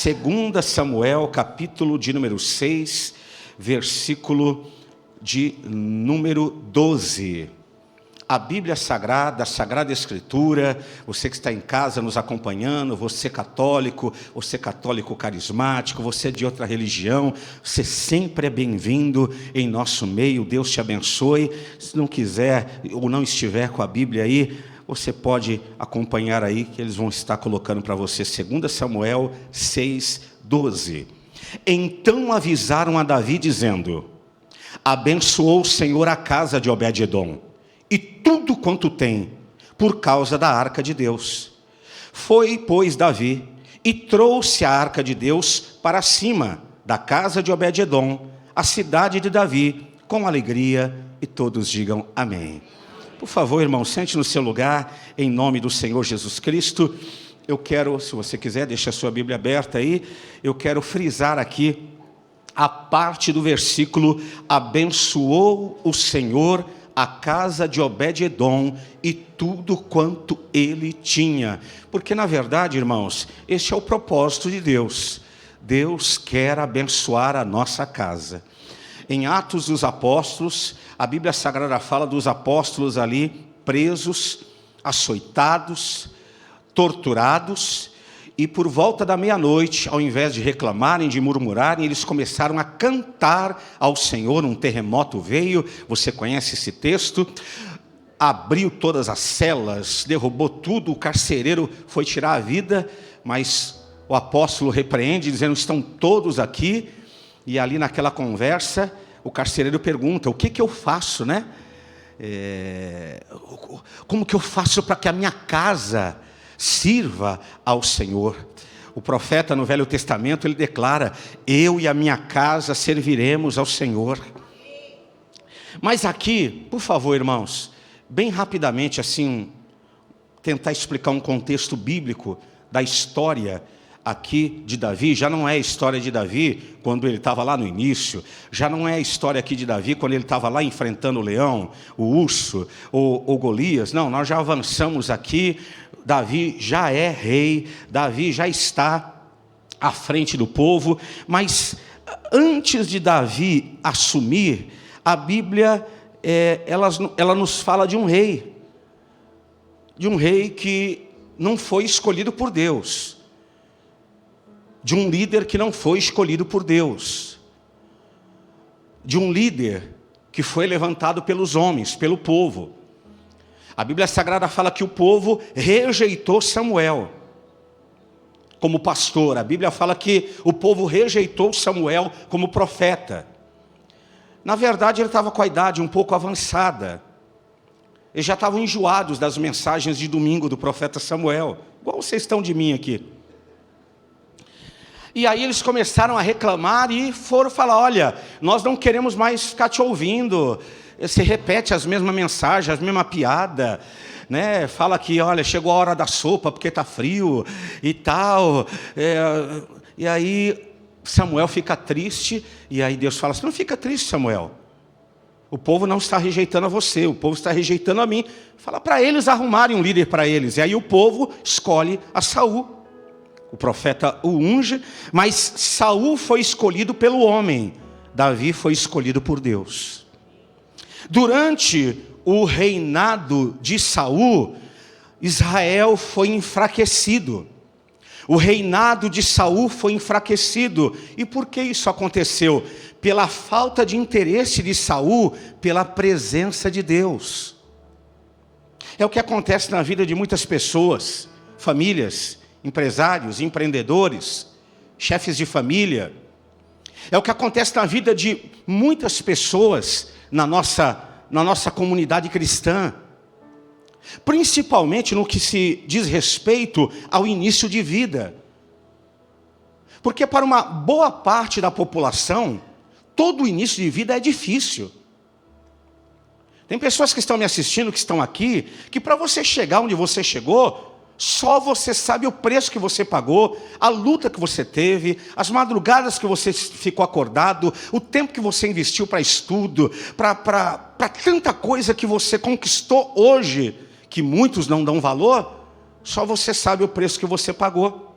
2 Samuel, capítulo de número 6, versículo de número 12. A Bíblia Sagrada, a Sagrada Escritura, você que está em casa nos acompanhando, você católico carismático, você de outra religião, você sempre é bem-vindo em nosso meio, Deus te abençoe. Se não quiser ou não estiver com a Bíblia aí, você pode acompanhar aí, que eles vão estar colocando para você, 2 Samuel 6, 12. Então avisaram a Davi, dizendo: abençoou o Senhor a casa de Obed-edom, e tudo quanto tem, por causa da arca de Deus. Foi, pois, Davi, e trouxe a arca de Deus para cima da casa de Obed-edom, a cidade de Davi, com alegria, e todos digam amém. Por favor, irmão, sente no seu lugar, em nome do Senhor Jesus Cristo. Eu quero, se você quiser, deixa a sua Bíblia aberta aí, eu quero frisar aqui a parte do versículo: abençoou o Senhor a casa de Obed-edom e tudo quanto ele tinha. Porque na verdade, irmãos, este é o propósito de Deus. Deus quer abençoar a nossa casa. Em Atos dos Apóstolos, a Bíblia Sagrada fala dos apóstolos ali presos, açoitados, torturados, e por volta da meia-noite, ao invés de reclamarem, de murmurarem, eles começaram a cantar ao Senhor. Um terremoto veio, você conhece esse texto, abriu todas as celas, derrubou tudo, o carcereiro foi tirar a vida, mas o apóstolo repreende, dizendo: estão todos aqui. E ali naquela conversa, o carcereiro pergunta: o que eu faço, né? Como que eu faço para que a minha casa sirva ao Senhor? O profeta no Velho Testamento, ele declara: eu e a minha casa serviremos ao Senhor. Mas aqui, por favor, irmãos, bem rapidamente assim, tentar explicar um contexto bíblico da história aqui de Davi. Já não é a história de Davi quando ele estava lá no início, já não é a história aqui de Davi quando ele estava lá enfrentando o leão, o urso ou Golias. Não, nós já avançamos aqui. Davi já é rei, Davi já está à frente do povo, mas antes de Davi assumir, a Bíblia ela nos fala de um rei que não foi escolhido por Deus, de um líder que não foi escolhido por Deus, de um líder que foi levantado pelos homens, pelo povo. A Bíblia Sagrada fala que o povo rejeitou Samuel como pastor. A Bíblia fala que o povo rejeitou Samuel como profeta. Na verdade, ele estava com a idade um pouco avançada. Eles já estavam enjoados das mensagens de domingo do profeta Samuel, igual vocês estão de mim aqui. E aí eles começaram a reclamar e foram falar: olha, nós não queremos mais ficar te ouvindo. Você repete as mesmas mensagens, as mesmas piadas, né? Fala que, olha, chegou a hora da sopa porque está frio e tal. E aí Samuel fica triste, e aí Deus fala assim: não fica triste, Samuel. O povo não está rejeitando a você, o povo está rejeitando a mim. Fala para eles arrumarem um líder para eles. E aí o povo escolhe a Saul. O profeta o unge, mas Saul foi escolhido pelo homem, Davi foi escolhido por Deus. Durante o reinado de Saul, Israel foi enfraquecido. O reinado de Saul foi enfraquecido. E por que isso aconteceu? Pela falta de interesse de Saul pela presença de Deus. É o que acontece na vida de muitas pessoas, famílias, empresários, empreendedores, chefes de família. É o que acontece na vida de muitas pessoas na nossa comunidade cristã, principalmente no que se diz respeito ao início de vida. Porque para uma boa parte da população, todo início de vida é difícil. Tem pessoas que estão me assistindo, que estão aqui, que para você chegar onde você chegou, só você sabe o preço que você pagou, a luta que você teve, as madrugadas que você ficou acordado, o tempo que você investiu para estudo, para tanta coisa que você conquistou hoje, que muitos não dão valor, só você sabe o preço que você pagou.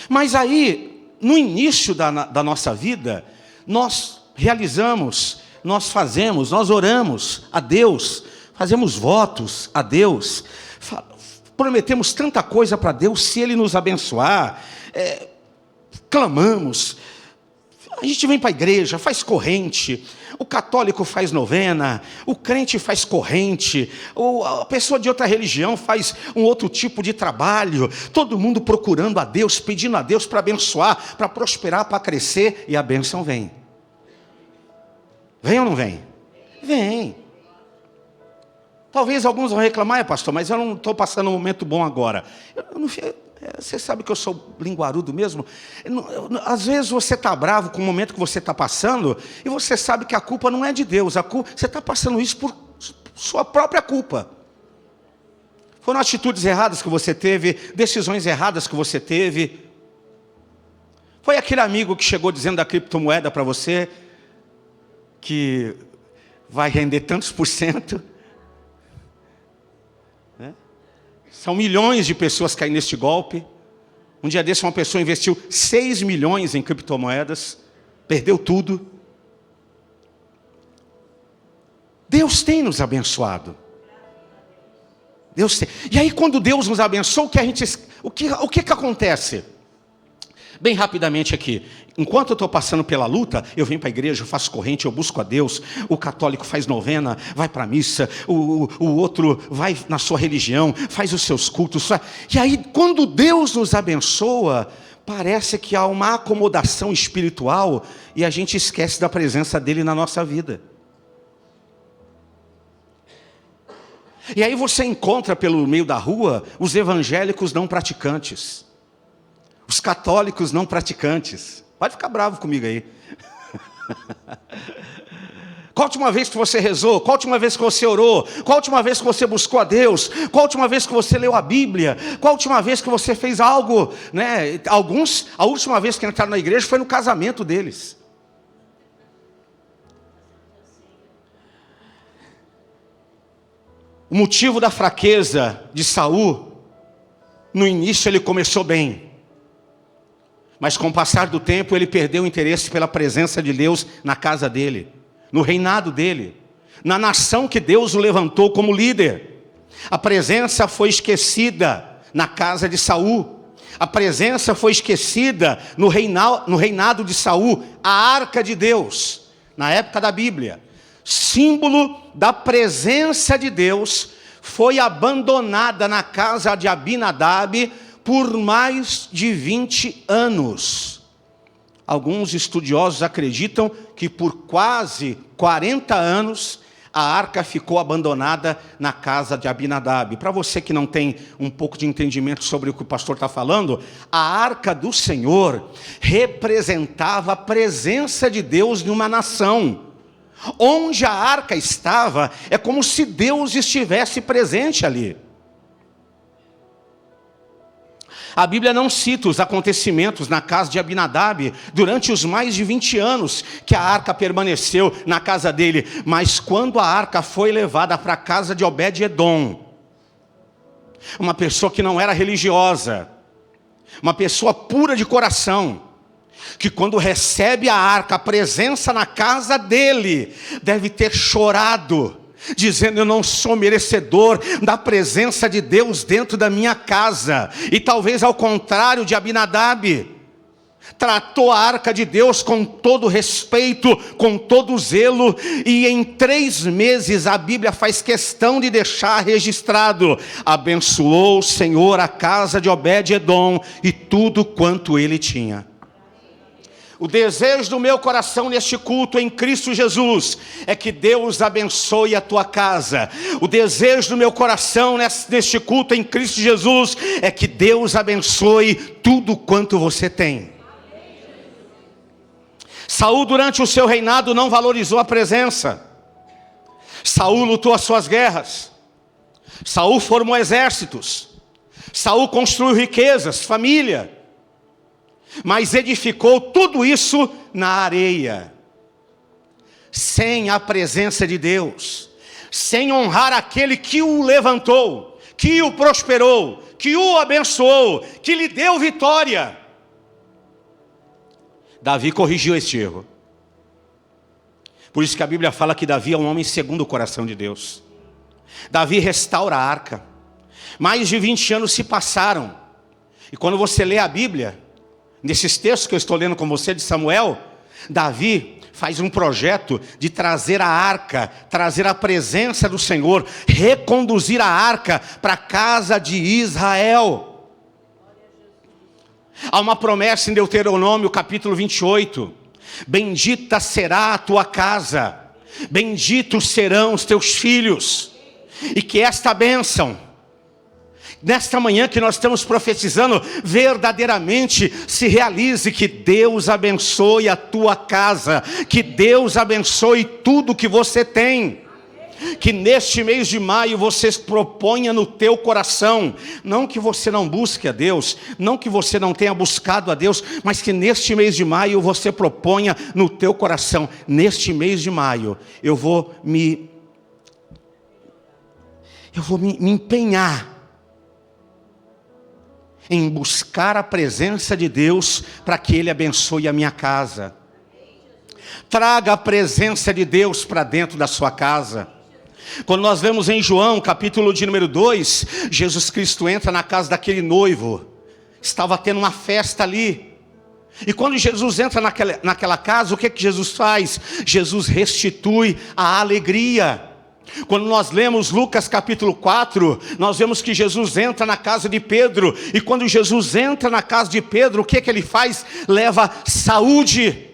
Mas aí, no início da nossa vida, nós realizamos, nós fazemos, nós oramos a Deus, fazemos votos a Deus, prometemos tanta coisa para Deus, se Ele nos abençoar, clamamos, a gente vem para a igreja, faz corrente, o católico faz novena, o crente faz corrente, a pessoa de outra religião faz um outro tipo de trabalho, todo mundo procurando a Deus, pedindo a Deus para abençoar, para prosperar, para crescer, e a bênção vem. Vem ou não vem? Vem. Talvez alguns vão reclamar, pastor, mas eu não estou passando um momento bom agora. Você sabe que eu sou linguarudo mesmo? Às vezes você está bravo com o momento que você está passando, e você sabe que a culpa não é de Deus, você está passando isso por sua própria culpa. Foram atitudes erradas que você teve, decisões erradas que você teve. Foi aquele amigo que chegou dizendo da criptomoeda para você, que vai render tantos por cento. São milhões de pessoas caindo neste golpe. Um dia desse uma pessoa investiu 6 milhões em criptomoedas, perdeu tudo. Deus tem nos abençoado. Deus tem. E aí quando Deus nos abençoa, o que acontece? Bem rapidamente aqui, enquanto eu estou passando pela luta, eu venho para a igreja, eu faço corrente, eu busco a Deus, o católico faz novena, vai para a missa, o outro vai na sua religião, faz os seus cultos. E aí quando Deus nos abençoa, parece que há uma acomodação espiritual e a gente esquece da presença dele na nossa vida. E aí você encontra pelo meio da rua os evangélicos não praticantes, os católicos não praticantes. Pode ficar bravo comigo aí. Qual a última vez que você rezou? Qual a última vez que você orou? Qual a última vez que você buscou a Deus? Qual a última vez que você leu a Bíblia? Qual a última vez que você fez algo? Alguns, a última vez que entraram na igreja foi no casamento deles. O motivo da fraqueza de Saul, no início ele começou bem. Mas com o passar do tempo ele perdeu o interesse pela presença de Deus na casa dele, no reinado dele, na nação que Deus o levantou como líder. A presença foi esquecida na casa de Saul. A presença foi esquecida no reinado de Saul, a arca de Deus, na época da Bíblia. Símbolo da presença de Deus, foi abandonada na casa de Abinadab por mais de 20 anos. Alguns estudiosos acreditam que por quase 40 anos a arca ficou abandonada na casa de Abinadab. Para você que não tem um pouco de entendimento sobre o que o pastor está falando, a arca do Senhor representava a presença de Deus numa nação. Onde a arca estava, é como se Deus estivesse presente ali. A Bíblia não cita os acontecimentos na casa de Abinadab durante os mais de 20 anos que a arca permaneceu na casa dele. Mas quando a arca foi levada para a casa de Obed-edom, uma pessoa que não era religiosa, uma pessoa pura de coração, que quando recebe a arca, a presença na casa dele, deve ter chorado, dizendo: eu não sou merecedor da presença de Deus dentro da minha casa. E talvez ao contrário de Abinadab, tratou a arca de Deus com todo respeito, com todo zelo, e em 3 meses a Bíblia faz questão de deixar registrado: abençoou o Senhor a casa de Obed-edom e tudo quanto ele tinha. O desejo do meu coração neste culto em Cristo Jesus é que Deus abençoe a tua casa. O desejo do meu coração neste culto em Cristo Jesus é que Deus abençoe tudo quanto você tem. Saul, durante o seu reinado, não valorizou a presença. Saul lutou as suas guerras. Saul formou exércitos. Saul construiu riquezas, família. Mas edificou tudo isso na areia, sem a presença de Deus, sem honrar aquele que o levantou, que o prosperou, que o abençoou, que lhe deu vitória. Davi corrigiu este erro. Por isso que a Bíblia fala que Davi é um homem segundo o coração de Deus. Davi restaura a arca. Mais de 20 anos se passaram. E quando você lê a Bíblia, nesses textos que eu estou lendo com você de Samuel, Davi faz um projeto de trazer a arca, trazer a presença do Senhor, reconduzir a arca para a casa de Israel. Há uma promessa em Deuteronômio capítulo 28. Bendita será a tua casa, benditos serão os teus filhos. E que esta bênção, nesta manhã que nós estamos profetizando, verdadeiramente se realize. Que Deus abençoe a tua casa, que Deus abençoe tudo que você tem. Que neste mês de maio você proponha no teu coração, não que você não busque a Deus, não que você não tenha buscado a Deus, mas que neste mês de maio você proponha no teu coração: neste mês de maio eu vou me empenhar em buscar a presença de Deus para que Ele abençoe a minha casa. Traga a presença de Deus para dentro da sua casa. Quando nós vemos em João, capítulo de número 2, Jesus Cristo entra na casa daquele noivo. Estava tendo uma festa ali. E quando Jesus entra naquela casa, o que Jesus faz? Jesus restitui a alegria. Quando nós lemos Lucas capítulo 4, nós vemos que Jesus entra na casa de Pedro. E quando Jesus entra na casa de Pedro, o que ele faz? Leva saúde.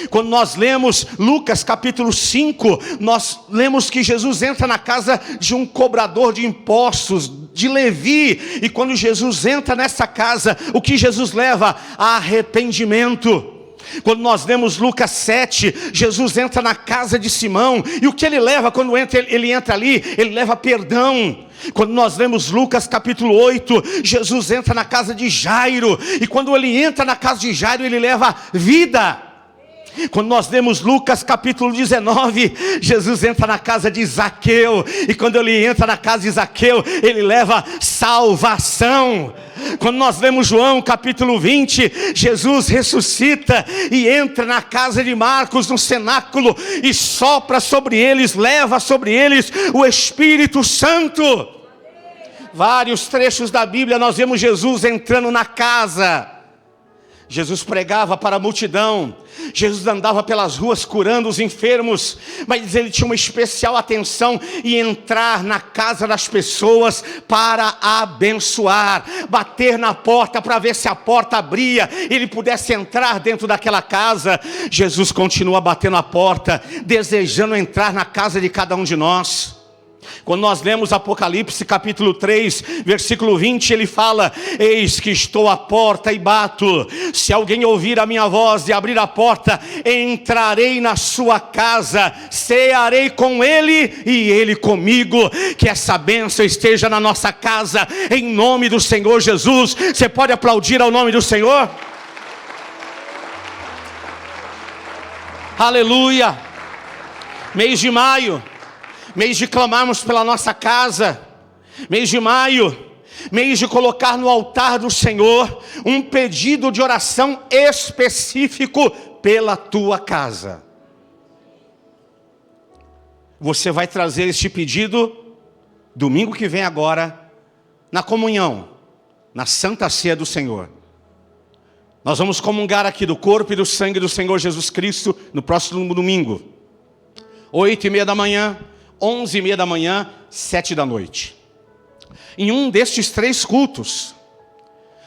Quando nós lemos Lucas capítulo 5, nós lemos que Jesus entra na casa de um cobrador de impostos, de Levi. E quando Jesus entra nessa casa, o que Jesus leva? Arrependimento. Quando nós lemos Lucas 7, Jesus entra na casa de Simão. E o que ele leva quando ele entra ali? Ele leva perdão. Quando nós lemos Lucas capítulo 8, Jesus entra na casa de Jairo. E quando ele entra na casa de Jairo, ele leva vida. Quando nós lemos Lucas capítulo 19, Jesus entra na casa de Zaqueu. E quando ele entra na casa de Zaqueu, ele leva salvação. Quando nós lemos João capítulo 20, Jesus ressuscita e entra na casa de Marcos, no cenáculo, e sopra sobre eles, leva sobre eles o Espírito Santo. Vários trechos da Bíblia nós vemos Jesus entrando na casa. Jesus pregava para a multidão, Jesus andava pelas ruas curando os enfermos, mas ele tinha uma especial atenção em entrar na casa das pessoas para abençoar, bater na porta para ver se a porta abria, ele pudesse entrar dentro daquela casa. Jesus continua batendo a porta, desejando entrar na casa de cada um de nós. Quando nós lemos Apocalipse capítulo 3, versículo 20, ele fala: eis que estou à porta e bato. Se alguém ouvir a minha voz e abrir a porta, entrarei na sua casa, cearei com ele e ele comigo. Que essa bênção esteja na nossa casa, em nome do Senhor Jesus. Você pode aplaudir ao nome do Senhor? Aleluia. Mês de maio, mês de clamarmos pela nossa casa. Mês de maio, mês de colocar no altar do Senhor um pedido de oração específico pela tua casa. Você vai trazer este pedido domingo que vem agora, na comunhão, na Santa Ceia do Senhor. Nós vamos comungar aqui do corpo e do sangue do Senhor Jesus Cristo no próximo domingo, 8h30 da manhã, 11h30 da manhã, 7 da noite. Em um destes 3 cultos,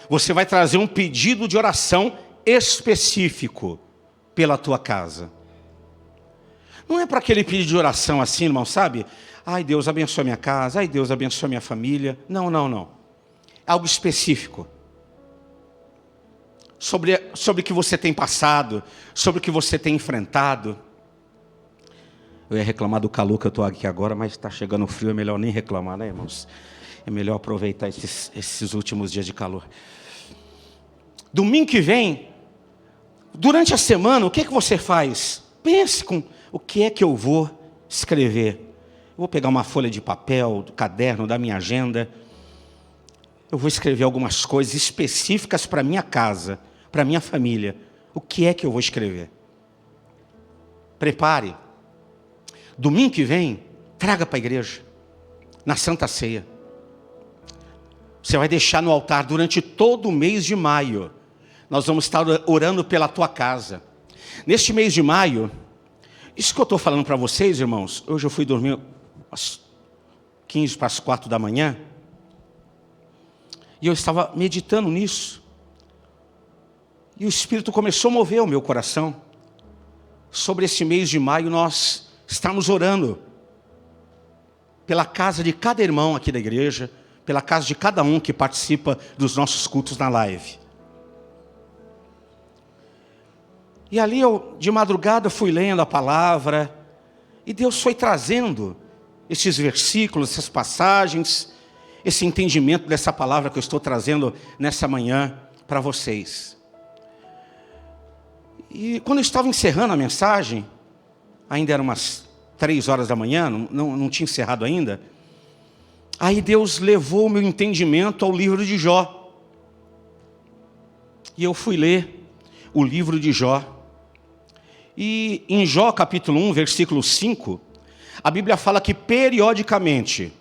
você vai trazer um pedido de oração específico pela tua casa. Não é para aquele pedido de oração assim, irmão, sabe? Ai, Deus abençoe a minha casa, ai, Deus abençoe a minha família. Não, não, não. Algo específico. Sobre o que você tem passado, sobre o que você tem enfrentado. Eu ia reclamar do calor que eu estou aqui agora, mas está chegando frio, é melhor nem reclamar, né, irmãos? É melhor aproveitar esses últimos dias de calor. Domingo que vem, durante a semana, o que você faz? Pense com o que é que eu vou escrever. Eu vou pegar uma folha de papel, do caderno, da minha agenda. Eu vou escrever algumas coisas específicas para a minha casa, para a minha família. O que é que eu vou escrever? Prepare. Domingo que vem, traga para a igreja, na Santa Ceia. Você vai deixar no altar durante todo o mês de maio. Nós vamos estar orando pela tua casa. Neste mês de maio, isso que eu estou falando para vocês, irmãos, hoje eu fui dormir às 15 para as 4 da manhã, e eu estava meditando nisso, e o Espírito começou a mover o meu coração. Sobre esse mês de maio, nós estamos orando pela casa de cada irmão aqui da igreja, pela casa de cada um que participa dos nossos cultos na live. E ali eu, de madrugada, fui lendo a palavra, e Deus foi trazendo esses versículos, essas passagens, esse entendimento dessa palavra que eu estou trazendo nessa manhã para vocês. E quando eu estava encerrando a mensagem, ainda eram umas 3 horas da manhã, não tinha encerrado ainda, aí Deus levou o meu entendimento ao livro de Jó. E eu fui ler o livro de Jó. E em Jó capítulo 1, versículo 5, a Bíblia fala que periodicamente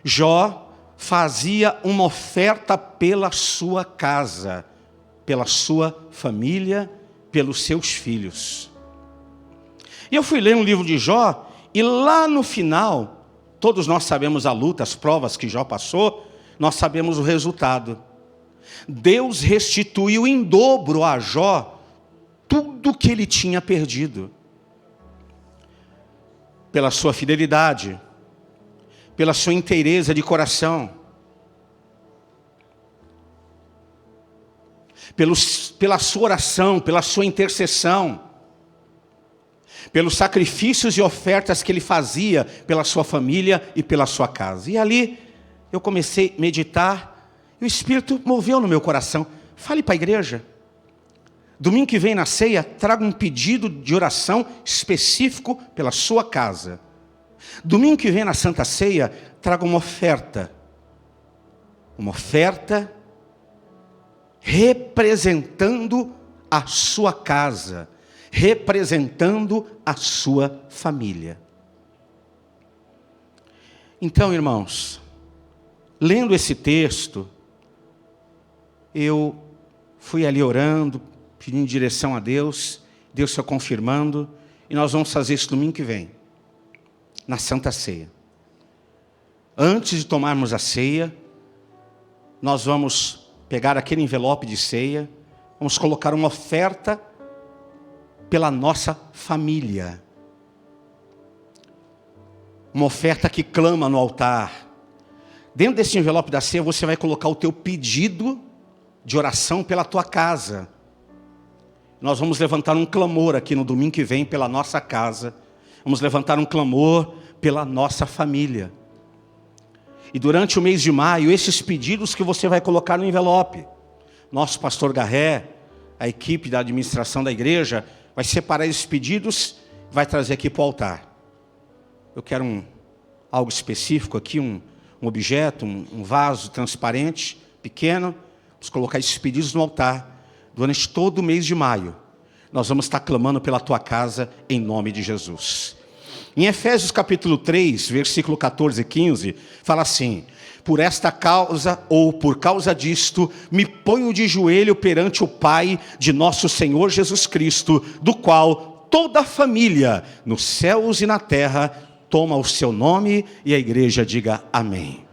Jó fazia uma oferta pela sua casa, pela sua família, pelos seus filhos. E eu fui ler um livro de Jó, e lá no final, todos nós sabemos a luta, as provas que Jó passou, nós sabemos o resultado. Deus restituiu em dobro a Jó tudo que ele tinha perdido. Pela sua fidelidade, pela sua inteireza de coração, pela sua oração, pela sua intercessão, pelos sacrifícios e ofertas que ele fazia pela sua família e pela sua casa. E ali eu comecei a meditar, e o Espírito moveu no meu coração. Fale para a igreja. Domingo que vem na ceia, traga um pedido de oração específico pela sua casa. Domingo que vem na Santa Ceia, traga uma oferta. Uma oferta representando a sua casa, representando a sua família. Então, irmãos, lendo esse texto, eu fui ali orando, pedindo direção a Deus, Deus foi confirmando, e nós vamos fazer isso domingo que vem, na Santa Ceia. Antes de tomarmos a ceia, nós vamos pegar aquele envelope de ceia, vamos colocar uma oferta pela nossa família. Uma oferta que clama no altar. Dentro desse envelope da ceia, você vai colocar o teu pedido de oração pela tua casa. Nós vamos levantar um clamor aqui no domingo que vem pela nossa casa. Vamos levantar um clamor pela nossa família. E durante o mês de maio, esses pedidos que você vai colocar no envelope, nosso pastor Garré, a equipe da administração da igreja, vai separar esses pedidos e vai trazer aqui para o altar. Eu quero algo específico aqui, um objeto, um vaso transparente, pequeno. Vamos colocar esses pedidos no altar. Durante todo o mês de maio, nós vamos estar clamando pela tua casa, em nome de Jesus. Em Efésios capítulo 3, versículo 14 e 15, fala assim: por esta causa, ou por causa disto, me ponho de joelho perante o Pai de nosso Senhor Jesus Cristo, do qual toda a família, nos céus e na terra, toma o seu nome, e a igreja diga amém.